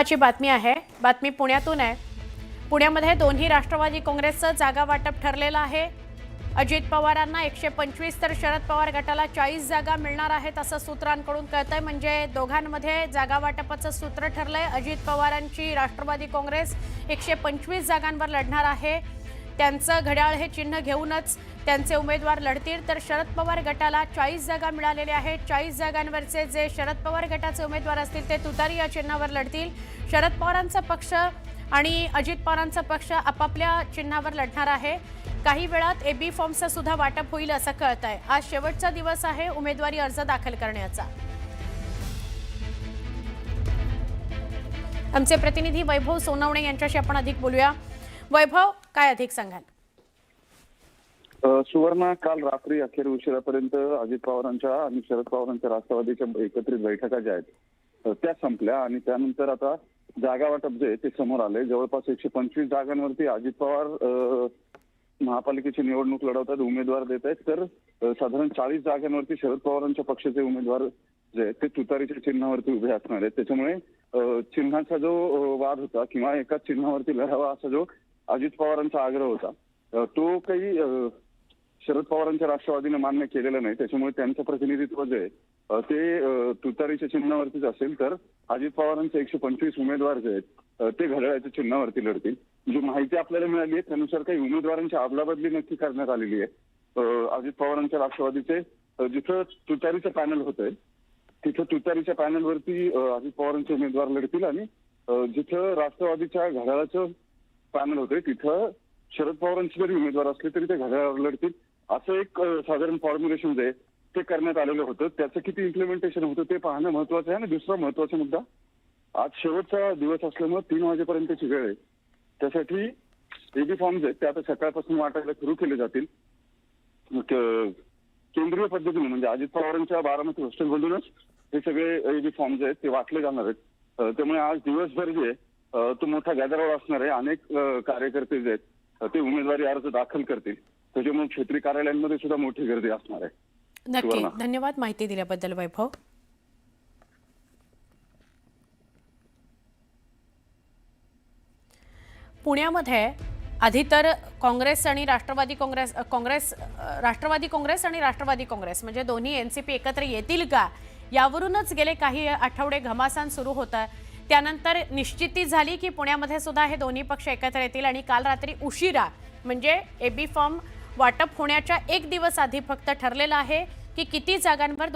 ची बातमी आहे। बातमी पुण्यातून आहे। पुण्यामध्ये दोन्ही राष्ट्रवादी काँग्रेसचं जागा वाटप ठरलेलं आहे। अजित पवारांना 125 तर शरद पवार गटाला 40 जागा मिळणार आहेत असं सूत्रांकडून कळतंय। म्हणजे दोघांमध्ये जागा वाटपाचं सूत्र ठरलंय। अजित पवारांची राष्ट्रवादी काँग्रेस 125 जागांवर लढणार आहे। त्यांचं घड्याळ हे चिन्ह घेऊनच त्यांचे उमेदवार लढतील। तर शरद पवार गटाला 40 जागा मिळालेल्या आहेत। 40 जागांवरचे जे शरद पवार गटाचे उमेदवार असतील ते तुतारी या चिन्हावर लढतील। शरद पवारांचा पक्ष आणि अजित पवारांचा पक्ष आपापल्या चिन्हावर लढणार आहे। काही वेळात एबी फॉर्मचं सुद्धा वाटप होईल असं कळतंय। आज शेवटचा दिवस आहे उमेदवारी अर्ज दाखल करण्याचा। आमचे प्रतिनिधी वैभव सोनवणे यांच्याशी आपण अधिक बोलूया। वैभव, काय अधिक सांगाल? सुवर्णा, काल रात्री अखेर उशिरापर्यंत अजित पवारांच्या आणि शरद पवारांच्या राष्ट्रवादीच्या एकत्रित बैठका ज्या आहेत त्या संपल्या आणि त्यानंतर आता जागा वाटप जे ते समोर आले। जवळपास 125 जागांवरती अजित पवार महापालिकेची निवडणूक लढवतात, उमेदवार देत आहेत। तर साधारण 40 जागांवरती शरद पवारांच्या पक्षाचे उमेदवार जे आहेत ते तुतारीच्या चिन्हावरती उभे असणार आहेत। त्याच्यामुळे चिन्हाचा जो वाद होता किंवा एकाच चिन्हावरती लढावा असा जो अजित पवारांचा आग्रह होता तो काही शरद पवारांच्या राष्ट्रवादीने मान्य केलेलं नाही। त्याच्यामुळे त्यांचं प्रतिनिधित्व जे आहे ते तुतारीच्या चिन्हावरतीच असेल। तर अजित पवारांचे 125 उमेदवार जे आहेत ते घड्याळाच्या चिन्हावरती लढतील। जी माहिती आपल्याला मिळाली आहे त्यानुसार काही उमेदवारांची अदलाबदली नक्की करण्यात आलेली आहे। अजित पवारांच्या राष्ट्रवादीचे जिथं तुतारीचं पॅनल होतंय तिथं तुतारीच्या पॅनलवरती अजित पवारांचे उमेदवार लढतील आणि जिथं राष्ट्रवादीच्या घड्याळाचं पॅनल होतंय तिथं शरद पवारांचे जरी उमेदवार असले तरी ते घड्याळावर लढतील असं एक साधारण फॉर्म्युलेशन जे ते करण्यात आलेलं होतं। त्याचं किती इम्प्लिमेंटेशन होतं ते पाहणं महत्वाचं आहे। आणि दुसरा महत्वाचा मुद्दा, आज शेवटचा दिवस असल्यामुळे 3 वाजेपर्यंतची वेळ आहे। त्यासाठी एबी फॉर्म्स आहेत ते आता सकाळपासून वाटायला सुरू केले जातील। केंद्रीय पद्धतीने म्हणजे अजित पवारांच्या बारामती हॉस्टेलमधूनच हे सगळे एबी फॉर्म्स आहेत ते वाटले जाणार आहेत। त्यामुळे आज दिवसभर जे तो मोठा गॅदरवर असणार आहे। अनेक कार्यकर्ते जे आहेत ते उमेदवारी अर्ज दाखल करतील। त्याच्यामुळे क्षेत्रीय कार्यालयांमध्ये सुद्धा मोठी गर्दी असणार आहे। नक्की, धन्यवाद माहिती दिल्याबद्दल वैभव। पुण्यामध्ये आधी तर काँग्रेस आणि राष्ट्रवादी काँग्रेस म्हणजे दोन्ही एनसीपी एकत्र येतील का यावरूनच गेले काही आठवडे घमासान सुरू होता। त्यानंतर निश्चिती झाली की पुण्यामध्ये सुद्धा हे दोन्ही पक्ष एकत्र येतील आणि काल रात्री उशिरा म्हणजे एबी फॉर्म वाटप होण्याच्या 1 दिवस आधी फक्त ठरलेलं आहे की किती जागांवर